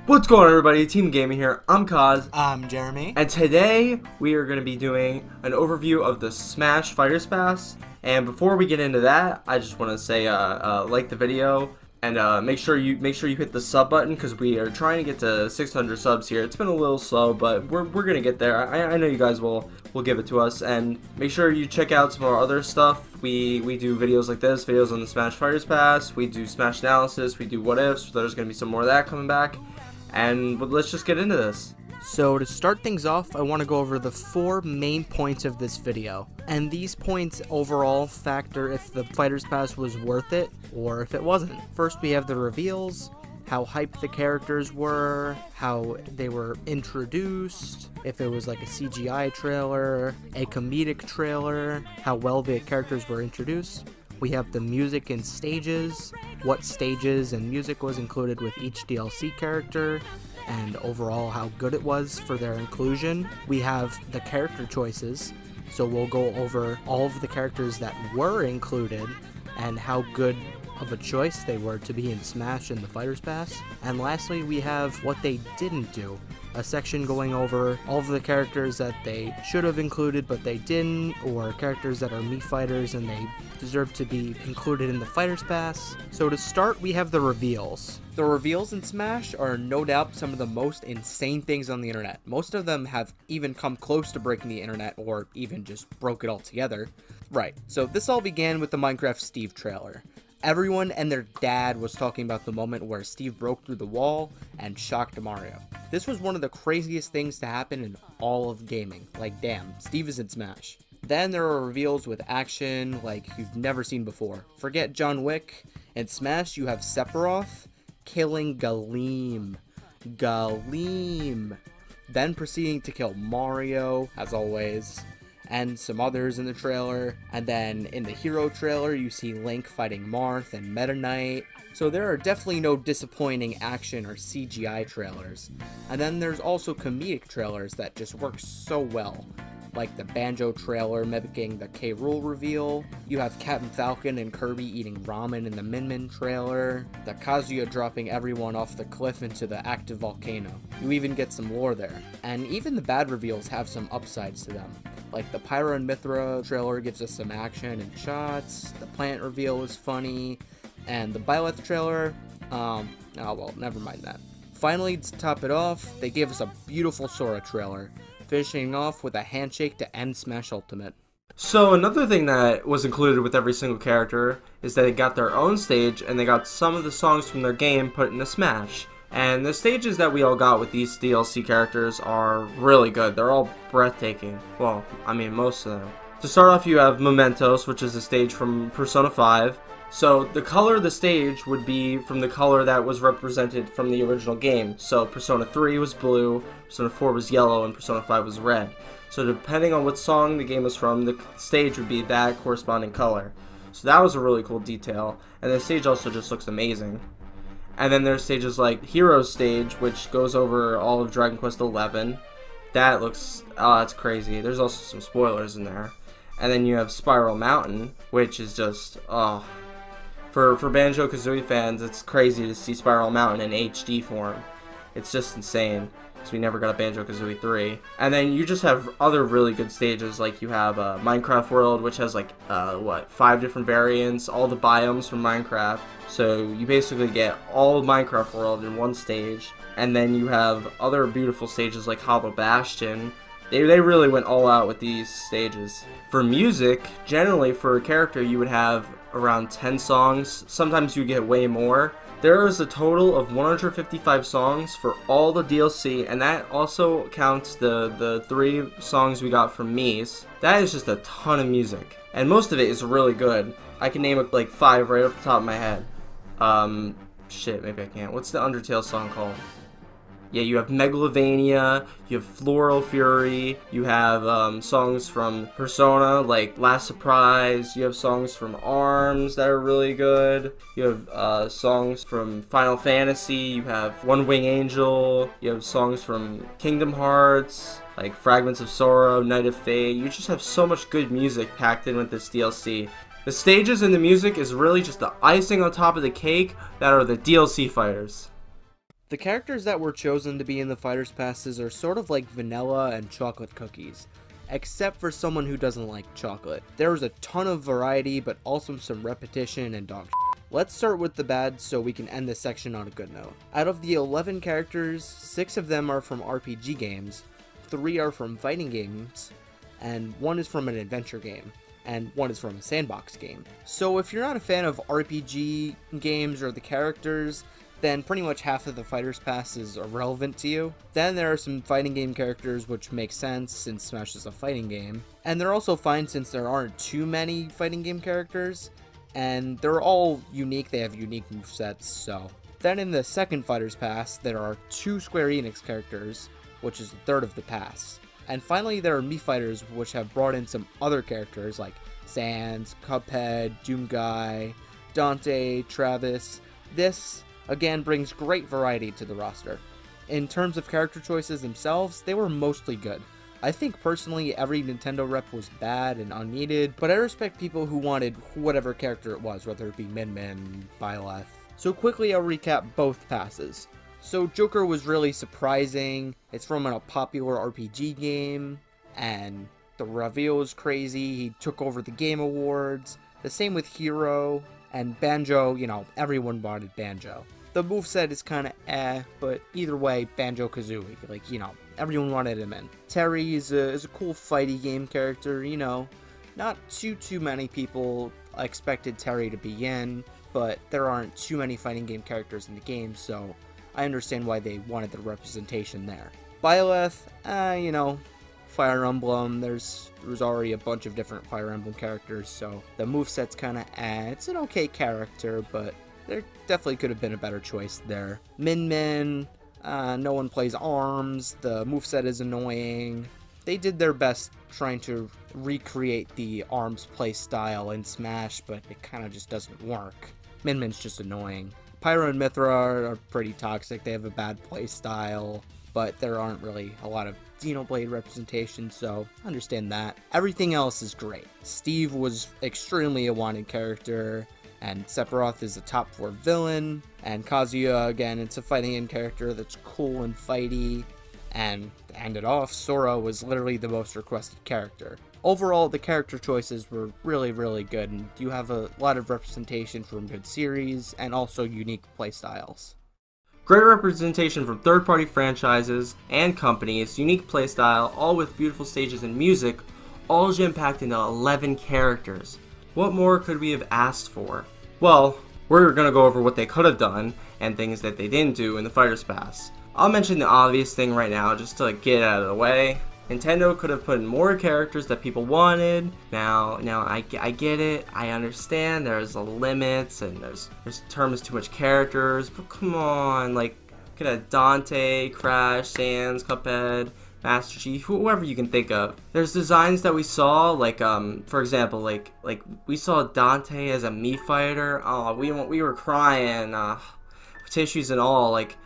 What's going on, everybody? Team Gaming here. I'm Kaz. I'm Jeremy. And today we are going to be doing an overview of the Smash Fighters Pass. And before we get into that, I just want to say like the video and make sure you hit the sub button, because we are trying to get to 600 subs here. It's been a little slow, but we're gonna get there. I know you guys will give it to us. And make sure you check out some of our other stuff. We do videos like this, videos on the Smash Fighters Pass. We do Smash analysis. We do what ifs. There's gonna be some more of that coming back. And let's just get into this. So to start things off, I want to go over the 4 main points of this video. And these points overall factor if the Fighters Pass was worth it or if it wasn't. First, we have the reveals, how hyped the characters were, how they were introduced, if it was like a CGI trailer, a comedic trailer, how well the characters were introduced. We have the music and stages, what stages and music was included with each DLC character, and overall how good it was for their inclusion. We have the character choices, so we'll go over all of the characters that were included and how good of a choice they were to be in Smash and the Fighters Pass. And lastly, we have what they didn't do, a section going over all of the characters that they should have included but they didn't, or characters that are Mii fighters and they deserve to be included in the Fighters Pass. So to start, we have the reveals. The reveals in Smash are no doubt some of the most insane things on the internet. Most of them have even come close to breaking the internet, or even just broke it altogether. Right, so this all began with the Minecraft Steve trailer. Everyone and their dad was talking about the moment where Steve broke through the wall and shocked Mario. This was one of the craziest things to happen in all of gaming. Like, damn, Steve is in Smash. Then there are reveals with action like you've never seen before. Forget John Wick. In Smash, you have Sephiroth killing Galeem. Then proceeding to kill Mario, as always, and some others in the trailer. And then in the hero trailer, you see Link fighting Marth and Meta Knight. So there are definitely no disappointing action or CGI trailers. And then there's also comedic trailers that just work so well, like the Banjo trailer mimicking the K. Rool reveal. You have Captain Falcon and Kirby eating ramen in the Min Min trailer. The Kazuya dropping everyone off the cliff into the active volcano. You even get some lore there. And even the bad reveals have some upsides to them. Like the Pyra and Mythra trailer gives us some action and shots. The plant reveal is funny. And the Byleth trailer, oh well, never mind that. Finally, to top it off, they gave us a beautiful Sora trailer, finishing off with a handshake to end Smash Ultimate. So another thing that was included with every single character is that they got their own stage, and they got some of the songs from their game put into Smash. And the stages that we all got with these DLC characters are really good. They're all breathtaking. Well, I mean, most of them. To start off, you have Mementos, which is a stage from Persona 5. So the color of the stage would be from the color that was represented from the original game. So Persona 3 was blue, Persona 4 was yellow, and Persona 5 was red. So depending on what song the game was from, the stage would be that corresponding color. So that was a really cool detail. And the stage also just looks amazing. And then there's stages like Heroes stage, which goes over all of Dragon Quest XI. That looks, it's crazy. There's also some spoilers in there. And then you have Spiral Mountain, which is just, For Banjo-Kazooie fans, it's crazy to see Spiral Mountain in HD form. It's just insane, because we never got a Banjo-Kazooie 3. And then you just have other really good stages, like you have Minecraft World, which has like, 5 different variants, all the biomes from Minecraft. So you basically get all of Minecraft World in one stage. And then you have other beautiful stages like Hollow Bastion. They really went all out with these stages. For music, generally for a character you would have around 10 songs. Sometimes you get way more. There is a total of 155 songs for all the DLC, and that also counts the 3 songs we got from Mii's. That is just a ton of music, and most of it is really good. I can name like 5 right off the top of my head. Shit, maybe I can't. What's the Undertale song called? Yeah, you have Megalovania, you have Floral Fury, you have songs from Persona like Last Surprise, you have songs from ARMS that are really good, you have songs from Final Fantasy, you have One Wing Angel, you have songs from Kingdom Hearts, like Fragments of Sorrow, Night of Fate. You just have so much good music packed in with this DLC. The stages and the music is really just the icing on top of the cake that are the DLC fighters. The characters that were chosen to be in the Fighters Passes are sort of like vanilla and chocolate cookies, except for someone who doesn't like chocolate. There is a ton of variety, but also some repetition and dog shit. Let's start with the bad so we can end this section on a good note. Out of the 11 characters, 6 of them are from RPG games, 3 are from fighting games, and 1 is from an adventure game, and 1 is from a sandbox game. So if you're not a fan of RPG games or the characters, then pretty much half of the Fighters Pass is irrelevant to you. Then there are some fighting game characters, which makes sense since Smash is a fighting game. And they're also fine since there aren't too many fighting game characters, and they're all unique, they have unique movesets, so. Then in the second Fighters Pass, there are 2 Square Enix characters, which is a third of the pass. And finally, there are Mii Fighters, which have brought in some other characters like Sans, Cuphead, Doomguy, Dante, Travis. This again brings great variety to the roster. In terms of character choices themselves, they were mostly good. I think personally every Nintendo rep was bad and unneeded, but I respect people who wanted whatever character it was, whether it be Min Min, Byleth. So quickly I'll recap both passes. So Joker was really surprising. It's from a popular RPG game, and the reveal was crazy. He took over the Game Awards. The same with Hero, and Banjo, you know, everyone wanted Banjo. The moveset is kind of but either way, Banjo-Kazooie, like, you know, everyone wanted him in. Terry is a cool fighty game character, you know, not too many people expected Terry to be in, but there aren't too many fighting game characters in the game, so I understand why they wanted the representation there. Byleth, you know, Fire Emblem, there's already a bunch of different Fire Emblem characters, so the moveset's kind of it's an okay character, but there definitely could have been a better choice there. Min Min, no one plays ARMS, the moveset is annoying. They did their best trying to recreate the ARMS playstyle in Smash, but it kind of just doesn't work. Min Min's just annoying. Pyro and Mythra are pretty toxic, they have a bad playstyle, but there aren't really a lot of Xenoblade representation, so understand that. Everything else is great. Steve was extremely a wanted character, and Sephiroth is a top 4 villain, and Kazuya, again, it's a fighting game character that's cool and fighty, and to end it off, Sora was literally the most requested character. Overall, the character choices were really good, and you have a lot of representation from good series, and also unique playstyles. Great representation from third-party franchises and companies, unique playstyle, all with beautiful stages and music, all jam-packed into 11 characters. What more could we have asked for? Well, we're going to go over what they could have done and things that they didn't do in the Fighters Pass. I'll mention the obvious thing right now just to get it out of the way. Nintendo could have put in more characters that people wanted. Now I get it, I understand there's limits and there's terms too much characters, but come on, like, could have Dante, Crash, Sans, Cuphead, Master Chief, whoever you can think of. There's designs that we saw, like for example, like we saw Dante as a Mii fighter. Oh, we were crying, tissues and all. Like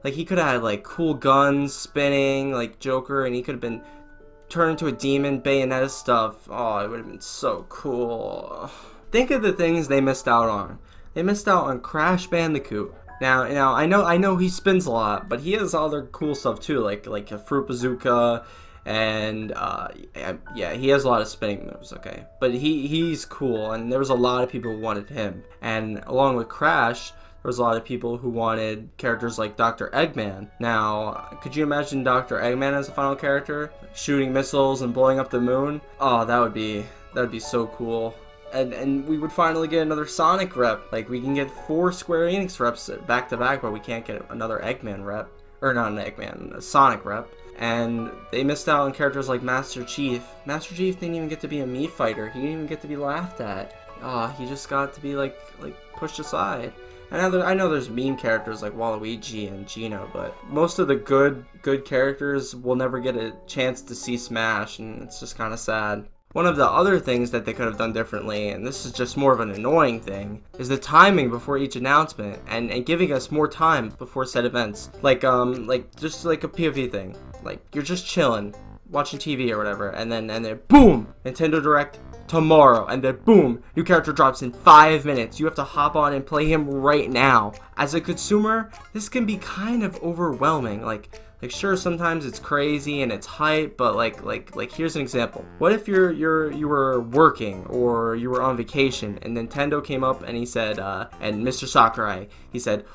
he could have had like cool guns spinning, like Joker, and he could have been turned into a demon, Bayonetta stuff. Oh, it would have been so cool. Think of the things they missed out on. They missed out on Crash Bandicoot. Now I know he spins a lot, but he has other cool stuff too, like a Fruit Bazooka, and yeah, he has a lot of spinning moves. Okay, but he's cool, and there was a lot of people who wanted him, and along with Crash, there was a lot of people who wanted characters like Dr. Eggman. Now, could you imagine Dr. Eggman as a final character, shooting missiles and blowing up the moon? Oh, that would be so cool. And we would finally get another Sonic rep. Like, we can get 4 Square Enix reps back to back, but we can't get another Eggman rep. Or not an Eggman, a Sonic rep. And they missed out on characters like Master Chief. Master Chief didn't even get to be a Mii fighter. He didn't even get to be laughed at. He just got to be like pushed aside. I know there's meme characters like Waluigi and Gino, but most of the good characters will never get a chance to see Smash, and it's just kind of sad. One of the other things that they could have done differently, and this is just more of an annoying thing, is the timing before each announcement and giving us more time before said events. Like just like a POV thing. Like, you're just chilling. watching TV or whatever, and then boom, Nintendo Direct tomorrow, and then boom, new character drops in 5 minutes. You have to hop on and play him right now. As a consumer, this can be kind of overwhelming. Like sure, sometimes it's crazy and it's hype, but like here's an example. What if you were working or you were on vacation and Nintendo came up and he said, and Mr. Sakurai, he said,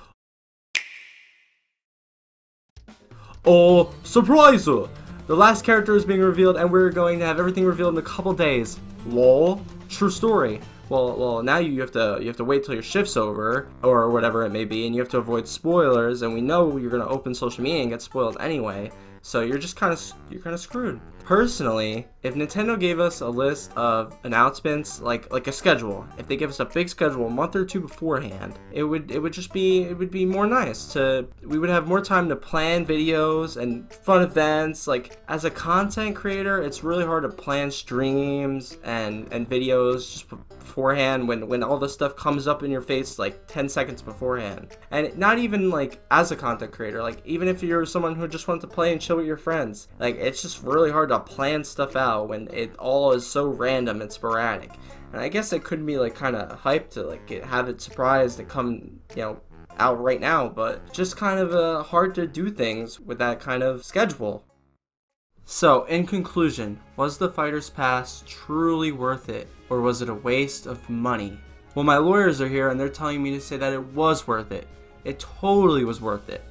"Oh, surprise! The last character is being revealed and we're going to have everything revealed in a couple days." Lol. True story. Well, now you have to wait till your shift's over or whatever it may be, and you have to avoid spoilers. And we know you're gonna open social media and get spoiled anyway, so you're kind of screwed. Personally, if Nintendo gave us a list of announcements, like a schedule, if they give us a big schedule a month or two beforehand, it would be more nice. We would have more time to plan videos and fun events. Like, as a content creator, it's really hard to plan streams and videos just beforehand when all this stuff comes up in your face like 10 seconds beforehand. And not even like as a content creator, like even if you're someone who just wants to play and chill with your friends, like it's just really hard to plan stuff out when it all is so random and sporadic. And I guess it could be like kind of hyped to like have it surprised and come, out right now, but just kind of hard to do things with that kind of schedule. So, in conclusion, was the Fighters Pass truly worth it, or was it a waste of money? Well, my lawyers are here and they're telling me to say that it was worth it. It totally was worth it.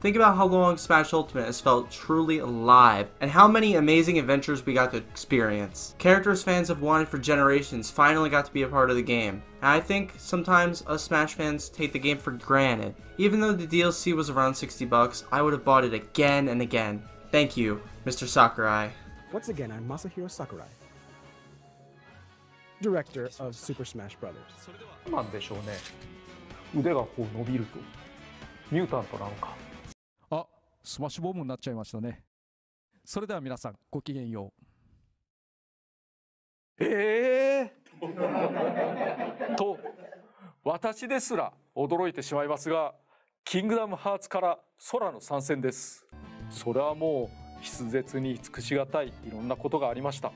Think about how long Smash Ultimate has felt truly alive, and how many amazing adventures we got to experience. Characters fans have wanted for generations finally got to be a part of the game. And I think sometimes us Smash fans take the game for granted. Even though the DLC was around $60, I would have bought it again and again. Thank you, Mr. Sakurai. Once again, I'm Masahiro Sakurai, director of Super Smash Bros. なんでしょうね。腕がこう伸びるとミュータントなのか。あ、スマッシュボムになっちゃいましたね。それでは皆さんごきげんよう。と私ですら驚いてしまいますが、キングダムハーツから空の参戦です。それはもう筆舌に尽くしがたいいろんなことがありました。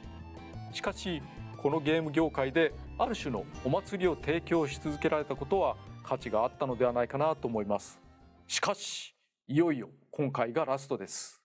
しかしこのゲーム業界である種のお祭りを提供し続けられたことは価値があったのではないかなと思います。しかしいよいよ今回がラストです。